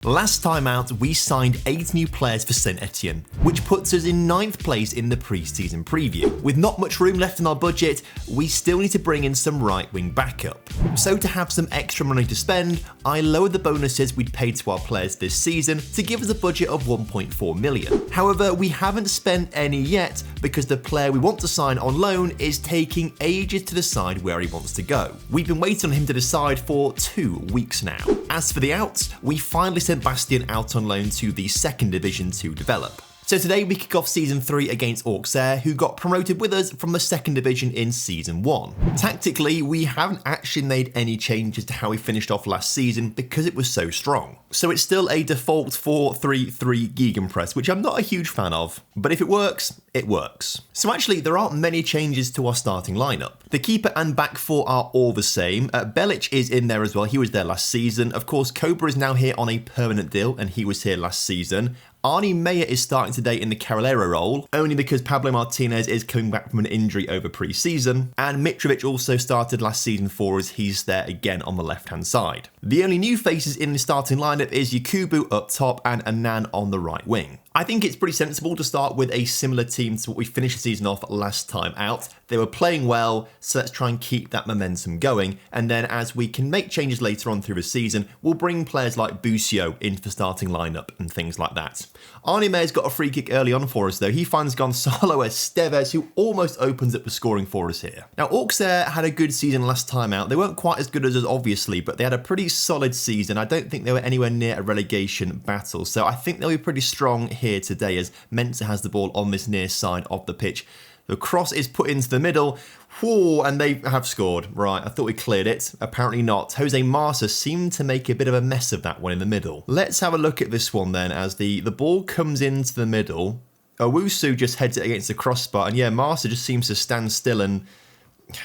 Last time out, we signed 8 new players for Saint Etienne, which puts us in 9th place in the pre-season preview. With not much room left in our budget, we still need to bring in some right-wing backup. So to have some extra money to spend, I lowered the bonuses we'd paid to our players this season to give us a budget of 1.4 million. However, we haven't spent any yet because the player we want to sign on loan is taking ages to decide where he wants to go. We've been waiting on him to decide for 2 weeks now. As for the outs, we finally sent Bastien out on loan to the 2nd division to develop. So today we kick off Season 3 against Auxerre, who got promoted with us from the 2nd division in Season 1. Tactically, we haven't actually made any changes to how we finished off last season because it was so strong. So it's still a default 4-3-3 gegenpress, which I'm not a huge fan of, but if it works, it works. So actually, there aren't many changes to our starting lineup. The keeper and back four are all the same. Belic is in there as well, he was there last season. Of course, Cobra is now here on a permanent deal, and he was here last season. Arnie Meyer is starting today in the Carrilero role, only because Pablo Martinez is coming back from an injury over pre-season, and Mitrovic also started last season for us, he's there again on the left-hand side. The only new faces in the starting lineup is Yakubu up top and Anan on the right wing. I think it's pretty sensible to start with a similar team to what we finished the season off last time out. They were playing well, so let's try and keep that momentum going, and then as we can make changes later on through the season, we'll bring players like Busio into the starting lineup and things like that. Arnie Meyer's got a free kick early on for us though. He finds Gonzalo Estevez, who almost opens up the scoring for us here. Now Auxerre had a good season last time out. They weren't quite as good as us obviously, but they had a pretty solid season. I don't think they were anywhere near a relegation battle, so I think they'll be pretty strong here today as Mensa has the ball on this near side of the pitch. The cross is put into the middle. Whoa, and they have scored. Right, I thought we cleared it. Apparently not. Jose Marsa seemed to make a bit of a mess of that one in the middle. Let's have a look at this one then as the ball comes into the middle. Owusu just heads it against the crossbar, and yeah, Marsa just seems to stand still and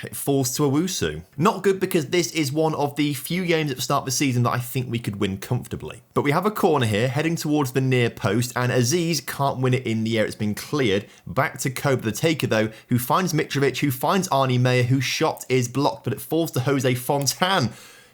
it falls to Owusu. Not good because this is one of the few games at the start of the season that I think we could win comfortably. But we have a corner here heading towards the near post and Aziz can't win it in the air. It's been cleared. Back to Cobra the taker though, who finds Mitrovic, who finds Arnie Meyer, whose shot is blocked, but it falls to Jose Fontan,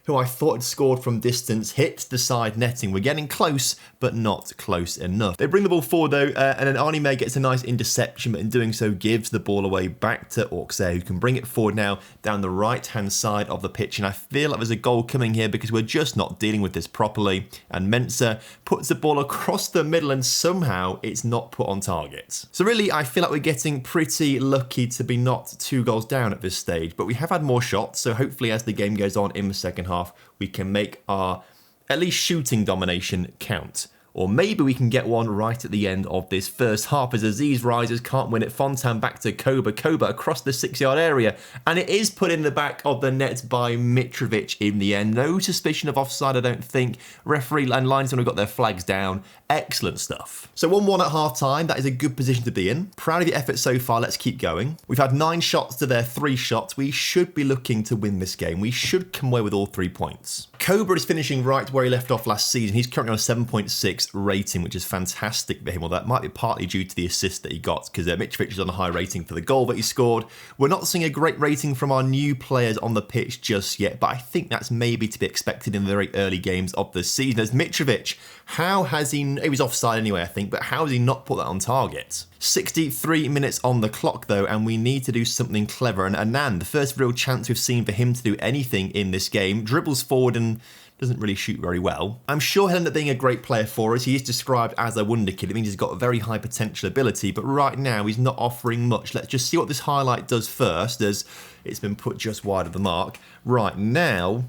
who I thought had scored from distance, hit the side netting. We're getting close, but not close enough. They bring the ball forward though, and then Arnie May gets a nice interception, but in doing so gives the ball away back to Auxerre, who can bring it forward now down the right-hand side of the pitch, and I feel like there's a goal coming here because we're just not dealing with this properly, and Mensa puts the ball across the middle and somehow it's not put on target. So really, I feel like we're getting pretty lucky to be not 2 goals down at this stage, but we have had more shots, so hopefully as the game goes on in the second half, we can make our at least shooting domination count. Or maybe we can get one right at the end of this first half as Aziz rises, can't win it. Fontan back to Koba. Koba across the 6-yard area. And it is put in the back of the net by Mitrovic in the end. No suspicion of offside, I don't think. Referee and linesmen have got their flags down. Excellent stuff. So 1-1 at half time. That is a good position to be in. Proud of the effort so far. Let's keep going. We've had 9 shots to their 3 shots. We should be looking to win this game. We should come away with all 3 points. Cobra is finishing right where he left off last season. He's currently on a 7.6 rating, which is fantastic for him. Well, that might be partly due to the assist that he got because Mitrovic is on a high rating for the goal that he scored. We're not seeing a great rating from our new players on the pitch just yet, but I think that's maybe to be expected in the very early games of the season. As Mitrovic, how has he was offside anyway, I think, but how has he not put that on target? 63 minutes on the clock though, and we need to do something clever. And Anand, the first real chance we've seen for him to do anything in this game, dribbles forward and doesn't really shoot very well. I'm sure he'll end up being a great player for us. He is described as a wonder kid. It means he's got a very high potential ability, but right now he's not offering much. Let's just see what this highlight does first, as it's been put just wide of the mark. Right now,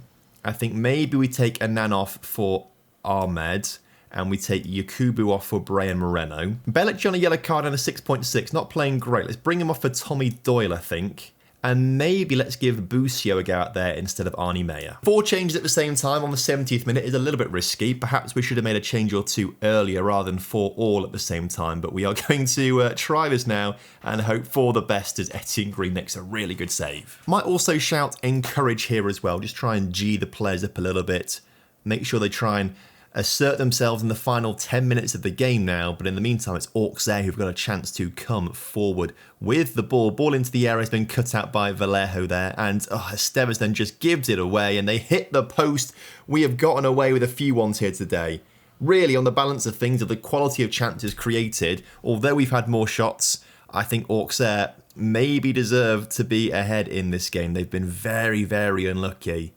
I think maybe we take Anan off for Ahmed, and we take Yakubu off for Brian Moreno. Belic on a yellow card and a 6.6, not playing great. Let's bring him off for Tommy Doyle, I think. And maybe let's give Busio a go out there instead of Arnie Meyer. 4 changes at the same time on the 70th minute is a little bit risky. Perhaps we should have made a change or 2 earlier rather than 4 all at the same time. But we are going to try this now and hope for the best as Etienne Green makes a really good save. Might also shout encourage here as well. Just try and G the players up a little bit. Make sure they try and assert themselves in the final 10 minutes of the game now, but in the meantime it's Auxerre who've got a chance to come forward with the ball. Ball into the area has been cut out by Vallejo there, and Estevez then just gives it away and they hit the post. We have gotten away with a few ones here today. Really, on the balance of things, of the quality of chances created, although we've had more shots, I think Auxerre maybe deserve to be ahead in this game. They've been very, very unlucky.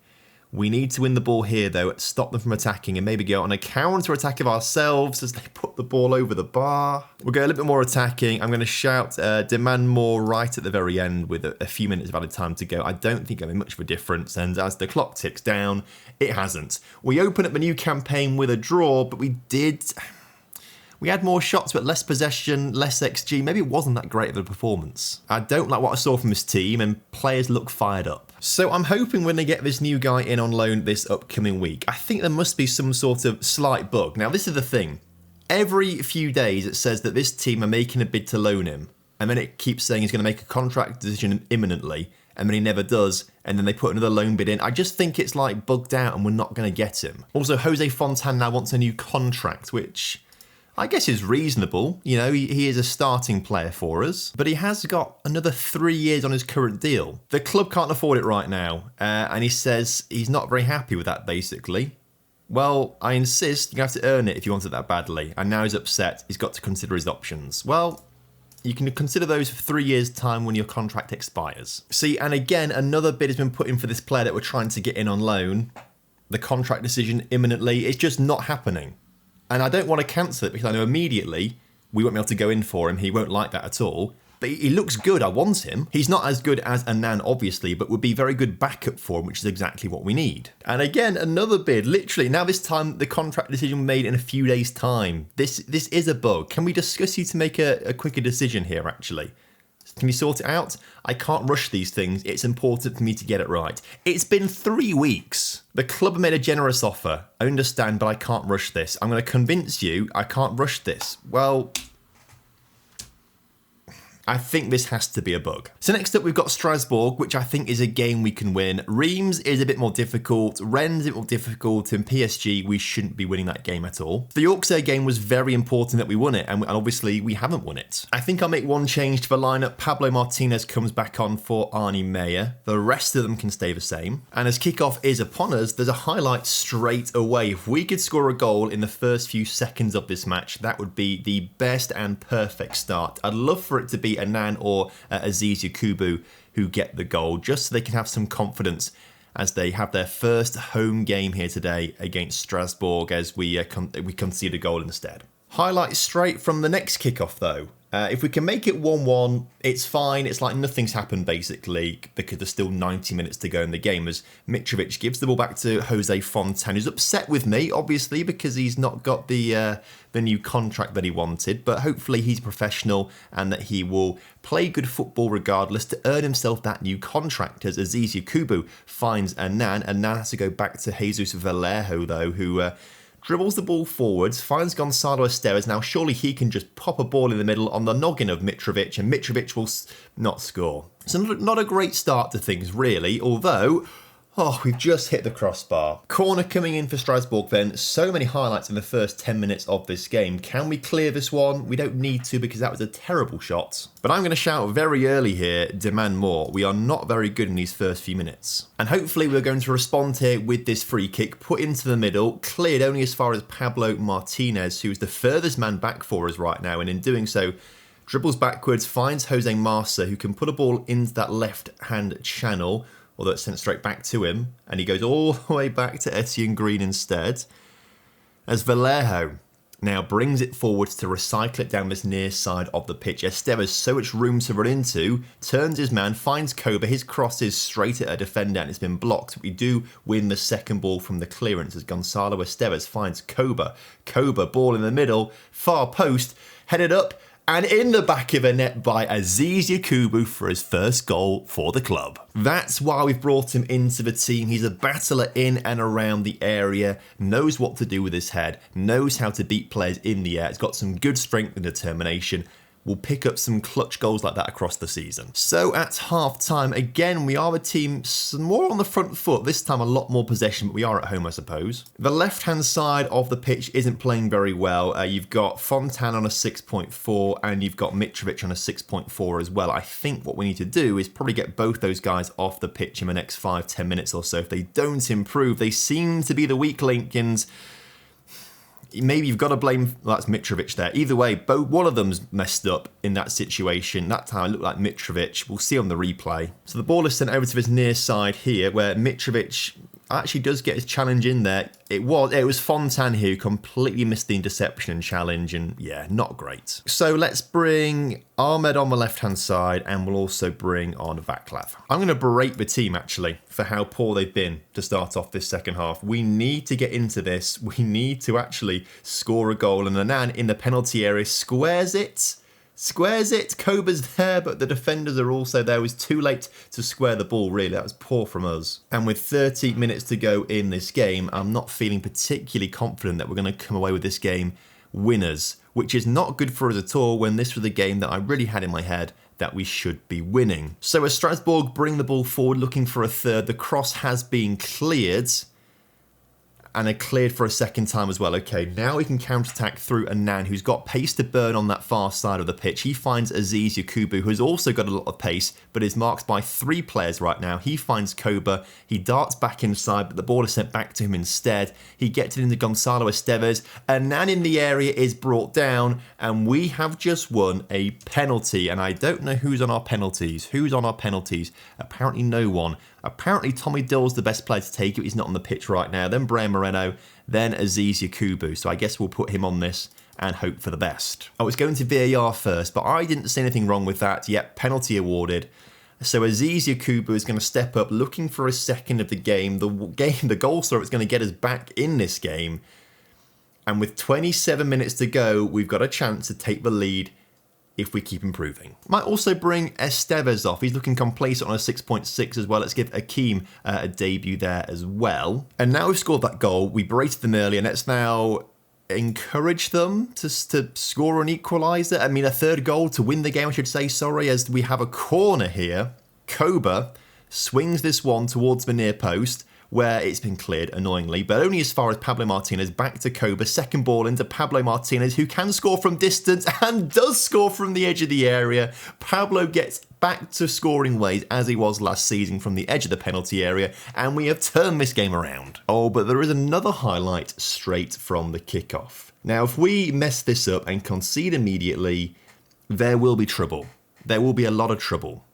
We need to win the ball here, though, stop them from attacking and maybe go on a counter-attack of ourselves as they put the ball over the bar. We'll go a little bit more attacking. I'm going to shout demand more right at the very end with a few minutes of added time to go. I don't think it'll be much of a difference, and as the clock ticks down, it hasn't. We open up a new campaign with a draw, but we had more shots but less possession, less XG. Maybe it wasn't that great of a performance. I don't like what I saw from this team, and players look fired up. So I'm hoping when they get this new guy in on loan this upcoming week, I think there must be some sort of slight bug. Now, this is the thing. Every few days it says that this team are making a bid to loan him, and then it keeps saying he's going to make a contract decision imminently, and then he never does, and then they put another loan bid in. I just think it's like bugged out and we're not going to get him. Also, Jose Fontan now wants a new contract, which I guess is reasonable. You know, he is a starting player for us, but he has got another 3 years on his current deal. The club can't afford it right now, and he says he's not very happy with that, basically. Well, I insist you have to earn it if you want it that badly, and now he's upset. He's got to consider his options. Well, you can consider those for 3 years' time when your contract expires. See, and again, another bid has been put in for this player that we're trying to get in on loan. The contract decision imminently. It's just not happening. And I don't want to cancel it because I know immediately we won't be able to go in for him. He won't like that at all. But he looks good. I want him. He's not as good as Annan, obviously, but would be very good backup for him, which is exactly what we need. And again, another bid. Literally, now this time the contract decision made in a few days' time. This is a bug. Can we discuss you to make a quicker decision here, actually? Can you sort it out? I can't rush these things. It's important for me to get it right. It's been 3 weeks. The club made a generous offer. I understand, but I can't rush this. I'm going to convince you I can't rush this. Well, I think this has to be a bug. So next up, we've got Strasbourg, which I think is a game we can win. Reims is a bit more difficult. Rennes is a bit more difficult. And PSG, we shouldn't be winning that game at all. The Auxerre game was very important that we won it, and obviously we haven't won it. I think I'll make one change to the lineup. Pablo Martinez comes back on for Arnie Meyer. The rest of them can stay the same. And as kickoff is upon us, there's a highlight straight away. If we could score a goal in the first few seconds of this match, that would be the best and perfect start. I'd love for it to be Annan or Aziz Yakubu who get the goal, just so they can have some confidence as they have their first home game here today against Strasbourg as we concede a goal instead. Highlight straight from the next kickoff though. If we can make it 1-1, it's fine. It's like nothing's happened basically because there's still 90 minutes to go in the game as Mitrovic gives the ball back to Jose Fontan, who's upset with me, obviously, because he's not got the new contract that he wanted. But hopefully he's professional and that he will play good football regardless to earn himself that new contract as Aziz Yakubu finds Annan. Annan has to go back to Jesus Vallejo, though, who dribbles the ball forwards, finds Gonzalo Esteves. Now, surely he can just pop a ball in the middle on the noggin of Mitrovic, and Mitrovic will not score. So not a great start to things, really, although we've just hit the crossbar. Corner coming in for Strasbourg then. So many highlights in the first 10 minutes of this game. Can we clear this one? We don't need to because that was a terrible shot. But I'm going to shout very early here, demand more. We are not very good in these first few minutes. And hopefully we're going to respond here with this free kick, put into the middle, cleared only as far as Pablo Martinez, who's the furthest man back for us right now. And in doing so, dribbles backwards, finds Jose Marsa, who can put a ball into that left-hand channel, although it's sent straight back to him, and he goes all the way back to Etienne Green instead. As Vallejo now brings it forwards to recycle it down this near side of the pitch. Esteves, so much room to run into, turns his man, finds Koba, his cross is straight at a defender and it's been blocked. We do win the second ball from the clearance as Gonzalo Esteves finds Koba. Koba, ball in the middle, far post, headed up, and in the back of the net by Aziz Yakubu for his first goal for the club. That's why we've brought him into the team. He's a battler in and around the area, knows what to do with his head, knows how to beat players in the air. He's got some good strength and determination. Will pick up some clutch goals like that across the season. So at half-time, again, we are a team more on the front foot. This time a lot more possession, but we are at home, I suppose. The left-hand side of the pitch isn't playing very well. You've got Fontan on a 6.4 and you've got Mitrovic on a 6.4 as well. I think what we need to do is probably get both those guys off the pitch in the next 5-10 minutes or so. If they don't improve, they seem to be the weak link, and maybe you've got to blame, well, that's Mitrovic there. Either way, both one of them's messed up in that situation. That time it looked like Mitrovic. We'll see on the replay. So the ball is sent over to his near side here, where Mitrovic actually does get his challenge in there. It was Fontan here who completely missed the interception and challenge, and yeah, not great. So let's bring Ahmed on the left-hand side, and we'll also bring on Vaclav. I'm going to berate the team, actually, for how poor they've been to start off this second half. We need to get into this. We need to actually score a goal, and Anan in the penalty area squares it. Koba's there, but the defenders are also there. It was too late to square the ball, really. That was poor from us. And with 30 minutes to go in this game, I'm not feeling particularly confident that we're going to come away with this game winners, which is not good for us at all when this was a game that I really had in my head that we should be winning. So as Strasbourg bring the ball forward looking for a third, the cross has been cleared. And are cleared for a second time as well. Okay, now we can counter-attack through Anan, who's got pace to burn on that far side of the pitch. He finds Aziz Yakubu, who's also got a lot of pace, but is marked by 3 players right now. He finds Koba. He darts back inside, but the ball is sent back to him instead. He gets it into Gonzalo Esteves. Anan in the area is brought down, and we have just won a penalty. And I don't know who's on our penalties. Who's on our penalties? Apparently no one. Apparently Tommy Dill's the best player to take it. He's not on the pitch right now. Then Brian Moreno, then Aziz Yakubu. So I guess we'll put him on this and hope for the best. Oh, it's going to VAR first, but I didn't see anything wrong with that. Yep, penalty awarded. So Aziz Yakubu is going to step up, looking for a second of the game. The goal scorer is going to get us back in this game. And with 27 minutes to go, we've got a chance to take the lead if we keep improving. Might also bring Esteves off. He's looking complacent on a 6.6 as well. Let's give Akeem a debut there as well. And now we've scored that goal. We berated them earlier. Let's now encourage them to score an equaliser. I mean, a third goal to win the game, I should say, sorry, as we have a corner here. Koba swings this one towards the near post, where it's been cleared, annoyingly, but only as far as Pablo Martinez. Back to Koba, second ball into Pablo Martinez, who can score from distance and does score from the edge of the area. Pablo gets back to scoring ways as he was last season from the edge of the penalty area, and we have turned this game around. Oh, but there is another highlight straight from the kickoff. Now, if we mess this up and concede immediately, there will be trouble. There will be a lot of trouble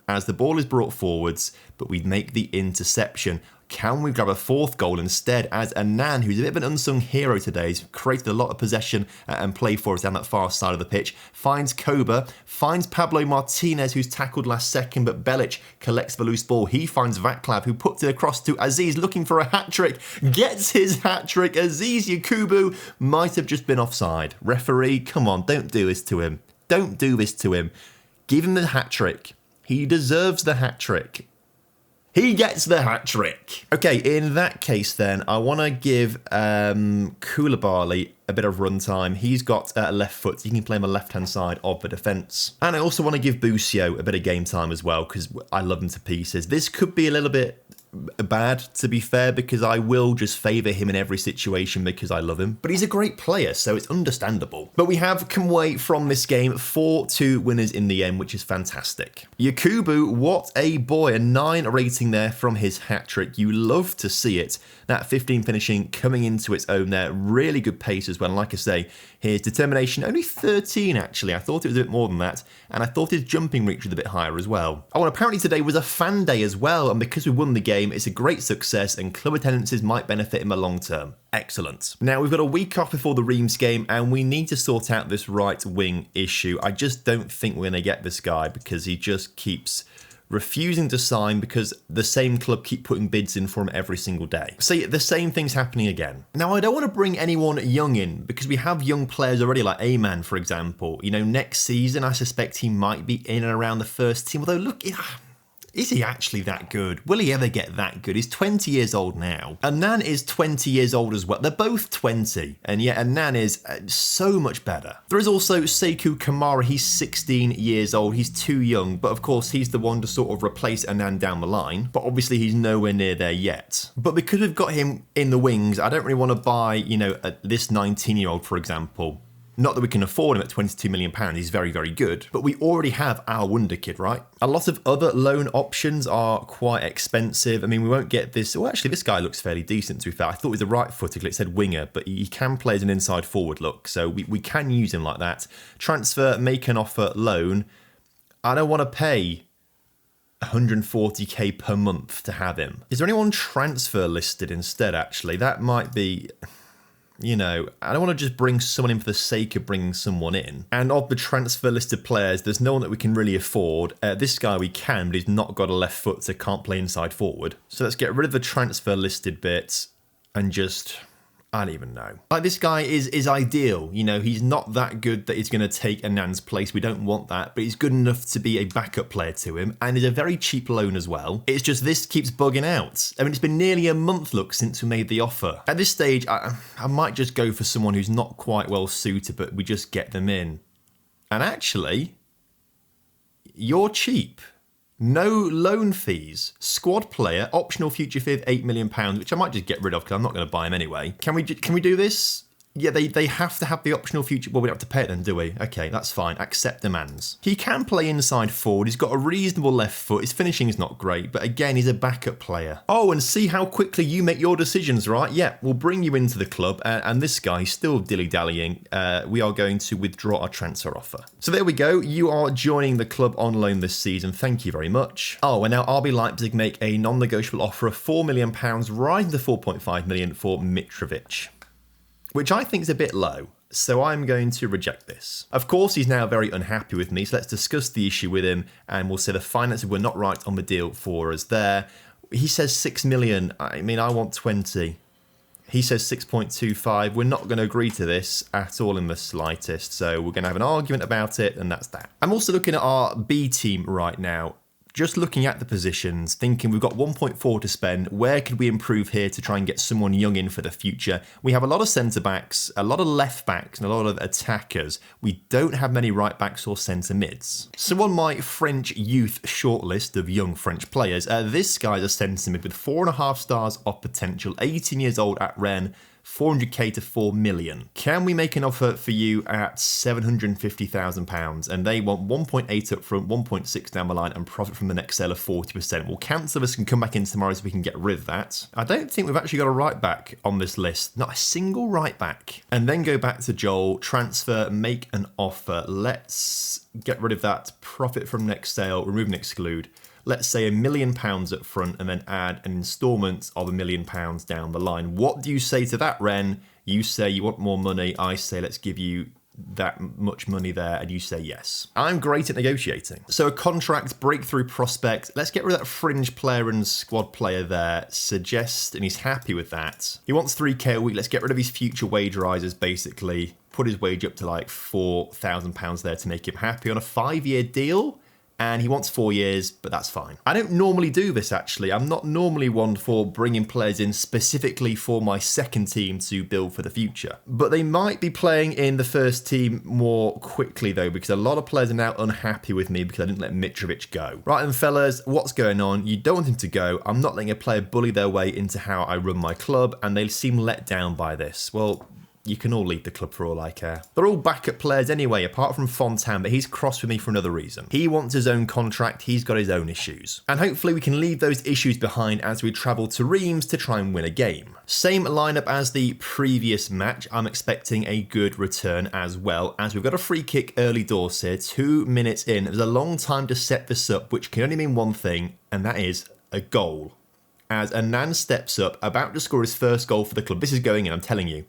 as the ball is brought forwards, but we make the interception. Can we grab a fourth goal instead, as Anan, who's a bit of an unsung hero today, has created a lot of possession and play for us down that far side of the pitch, finds Koba, finds Pablo Martinez, who's tackled last second, but Belic collects the loose ball. He finds Vaclav, who puts it across to Aziz, looking for a hat-trick, gets his hat-trick. Aziz Yakubu might have just been offside. Referee, come on, don't do this to him. Don't do this to him. Give him the hat-trick. He deserves the hat-trick. He gets the hat-trick. Okay, in that case then, I want to give Koulibaly a bit of runtime. He's got a left foot, so he can play on the left-hand side of the defence. And I also want to give Busio a bit of game time as well, because I love him to pieces. This could be a little bit bad, to be fair, because I will just favour him in every situation because I love him. But he's a great player, so it's understandable. But we have come away from this game 4-2 winners in the end, which is fantastic. Yakubu, what a boy. A 9 rating there from his hat-trick. You love to see it. That 15 finishing coming into its own there. Really good pace as well. And like I say, his determination, only 13 actually. I thought it was a bit more than that. And I thought his jumping reach was a bit higher as well. Oh, and apparently today was a fan day as well. And because we won the game, it's a great success and club attendances might benefit in the long term. Excellent. Now, we've got a week off before the Reims game and we need to sort out this right wing issue. I just don't think we're going to get this guy because he just keeps refusing to sign because the same club keep putting bids in for him every single day. See, the same thing's happening again. Now, I don't want to bring anyone young in because we have young players already, like Ayman, for example. You know, next season, I suspect he might be in and around the first team. Although, look, is he actually that good? Will he ever get that good? He's 20 years old now. Anan is 20 years old as well. They're both 20, and yet Anan is so much better. There is also Sekou Kamara. He's 16 years old. He's too young, but of course he's the one to sort of replace Anan down the line. But obviously he's nowhere near there yet. But because we've got him in the wings, I don't really want to buy, you know, this 19-year-old, for example. Not that we can afford him at £22 million, he's very, very good, but we already have our wonder kid, right? A lot of other loan options are quite expensive. I mean, we won't get this. Well, actually, this guy looks fairly decent, to be fair. I thought he was a right footer because it said winger, but he can play as an inside forward look, so we can use him like that. Transfer, make an offer, loan. I don't want to pay 140k per month to have him. Is there anyone transfer listed instead, actually? That might be... You know, I don't want to just bring someone in for the sake of bringing someone in. And of the transfer listed players, there's no one that we can really afford. This guy we can, but he's not got a left foot, so can't play inside forward. So let's get rid of the transfer listed bit and just... I don't even know. Like, this guy is ideal. You know, he's not that good that he's going to take Anand's place. We don't want that, but he's good enough to be a backup player to him, and he's a very cheap loan as well. It's just this keeps bugging out. I mean, it's been nearly a month, look, since we made the offer. At this stage, I might just go for someone who's not quite well suited, but we just get them in. And actually, you're cheap. No loan fees. Squad player, optional future fee of £8 million, which I might just get rid of because I'm not going to buy him anyway. Can we do this? Yeah, they have to have the optional future. Well, we don't have to pay it then, do we? Okay, that's fine. Accept demands. He can play inside forward. He's got a reasonable left foot. His finishing is not great, but again, he's a backup player. Oh, and see how quickly you make your decisions, right? Yeah, we'll bring you into the club, and this guy is still dilly-dallying. We are going to withdraw our transfer offer. So there we go. You are joining the club on loan this season. Thank you very much. Oh, and now RB Leipzig make a non-negotiable offer of £4 million, rising to 4.5 million for Mitrovic, which I think is a bit low, so I'm going to reject this. Of course, he's now very unhappy with me, so let's discuss the issue with him, and we'll say the finances were not right on the deal for us there. He says 6 million. I mean, I want 20. He says 6.25. We're not going to agree to this at all in the slightest, so we're going to have an argument about it, and that's that. I'm also looking at our B team right now. Just looking at the positions, thinking we've got 1.4 to spend. Where could we improve here to try and get someone young in for the future? We have a lot of centre-backs, a lot of left-backs, and a lot of attackers. We don't have many right-backs or centre-mids. So on my French youth shortlist of young French players, this guy's a centre-mid with 4.5 stars of potential, 18 years old at Rennes, 400k to 4 million. Can we make an offer for you at £750,000? And they want 1.8 up front, 1.6 down the line, and profit from the next sale of 40%. We'll cancel this and come back in tomorrow so we can get rid of that. I don't think we've actually got a right back on this list. Not a single right back. And then go back to Joel, transfer, make an offer. Let's get rid of that. Profit from next sale, remove and exclude. Let's say £1 million up front and then add an instalment of £1 million down the line. What do you say to that, Ren? You say you want more money. I say let's give you that much money there, and you say yes. I'm great at negotiating. So a contract, breakthrough prospect. Let's get rid of that fringe player and squad player there. Suggest, and he's happy with that. He wants 3k a week. Let's get rid of his future wage rises, basically. Put his wage up to like £4,000 there to make him happy on a 5-year deal. And he wants 4 years, but that's fine. I don't normally do this, actually. I'm not normally one for bringing players in specifically for my second team to build for the future. But they might be playing in the first team more quickly, though, because a lot of players are now unhappy with me because I didn't let Mitrovic go. Right then, fellas, what's going on? You don't want him to go. I'm not letting a player bully their way into how I run my club, and they seem let down by this. Well, you can all leave the club for all I care. They're all backup players anyway, apart from Fontaine, but he's crossed with me for another reason. He wants his own contract, he's got his own issues. And hopefully we can leave those issues behind as we travel to Reims to try and win a game. Same lineup as the previous match. I'm expecting a good return as well, as we've got a free kick early doors here, 2 minutes in. There's a long time to set this up, which can only mean one thing, and that is a goal. As Anand steps up, about to score his first goal for the club. This is going in, I'm telling you.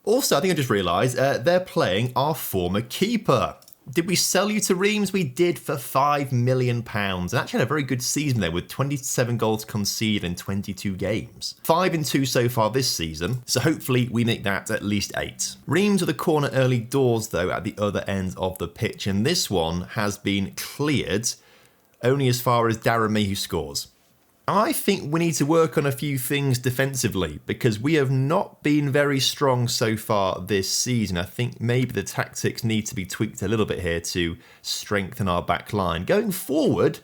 Also, I think I just realised they're playing our former keeper. Did we sell you to Reims? We did for £5 million. And actually had a very good season there with 27 goals conceded in 22 games. 5 in 2 so far this season, so hopefully we make that at least 8. Reims with a corner early doors though at the other end of the pitch, and this one has been cleared only as far as Darren who scores. I think we need to work on a few things defensively because we have not been very strong so far this season. I think maybe the tactics need to be tweaked a little bit here to strengthen our back line. Going forward,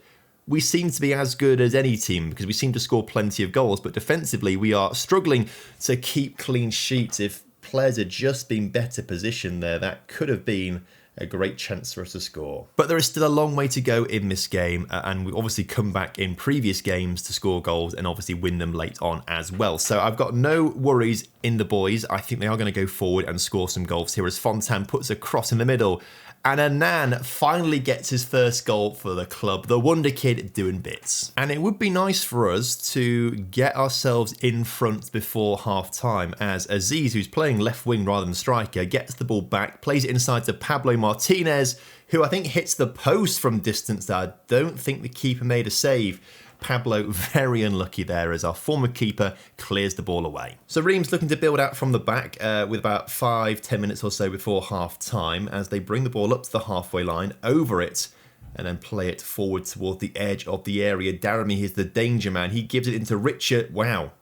we seem to be as good as any team because we seem to score plenty of goals, but defensively we are struggling to keep clean sheets. If players had just been better positioned there, that could have been a great chance for us to score. But there is still a long way to go in this game, and we've obviously come back in previous games to score goals and obviously win them late on as well. So I've got no worries in the boys. I think they are going to go forward and score some goals here as Fontaine puts a cross in the middle. And Annan finally gets his first goal for the club, the Wonder Kid doing bits. And it would be nice for us to get ourselves in front before half-time, as Aziz, who's playing left wing rather than striker, gets the ball back, plays it inside to Pablo Martinez, who I think hits the post from distance there. I don't think the keeper made a save. Pablo very unlucky there as our former keeper clears the ball away. So Reims looking to build out from the back with about 5-10 minutes or so before half time as they bring the ball up to the halfway line, over it, and then play it forward toward the edge of the area. Daramy is the danger man. He gives it into Richard. Wow.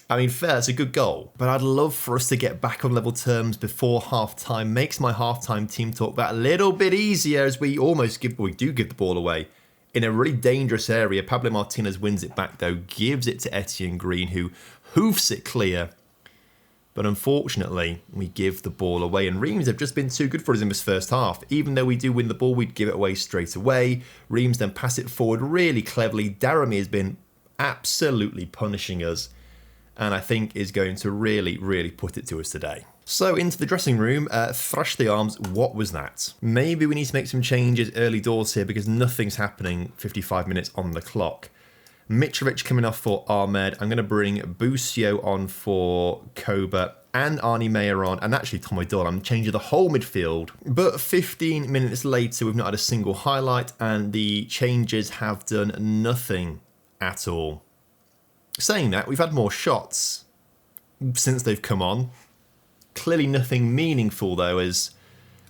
I mean, fair, it's a good goal, but I'd love for us to get back on level terms before half-time. Makes my half-time team talk that a little bit easier as we do give the ball away. In a really dangerous area, Pablo Martinez wins it back though, gives it to Etienne Green, who hoofs it clear. But unfortunately, we give the ball away, and Reims have just been too good for us in this first half. Even though we do win the ball, we'd give it away straight away. Reims then pass it forward really cleverly. Daramy has been absolutely punishing us, and I think is going to really, really put it to us today. So into the dressing room, thrash the arms, what was that? Maybe we need to make some changes early doors here because nothing's happening 55 minutes on the clock. Mitrovic coming off for Ahmed. I'm going to bring Busio on for Koba and Arnie Meyer on, and actually Tom O'Doyle. I'm changing the whole midfield. But 15 minutes later, we've not had a single highlight, and the changes have done nothing at all. Saying that, we've had more shots since they've come on. Clearly nothing meaningful though, as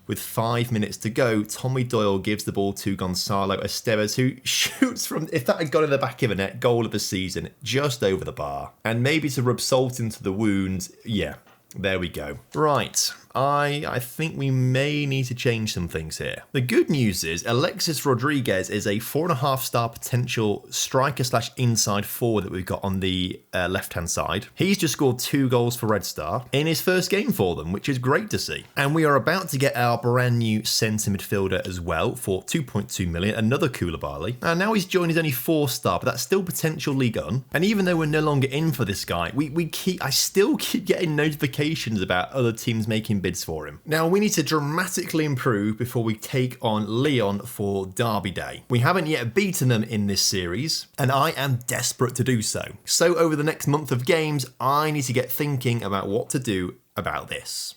with 5 minutes to go, Tommy Doyle gives the ball to Gonzalo Esteves, who shoots from, if that had gone in the back of the net, goal of the season, just over the bar. And maybe to rub salt into the wound, yeah, there we go. Right, I think we may need to change some things here. The good news is Alexis Rodriguez is a 4.5-star potential striker / inside forward that we've got on the left-hand side. He's just scored 2 goals for Red Star in his first game for them, which is great to see. And we are about to get our brand new centre midfielder as well for 2.2 million, another Koulibaly. And now he's joined his only 4-star, but that's still potential Ligue 1. And even though we're no longer in for this guy, I still keep getting notifications about other teams making bids for him. Now we need to dramatically improve before we take on Lyon for Derby Day. We haven't yet beaten them in this series, and I am desperate to do so. So over the next month of games, I need to get thinking about what to do about this.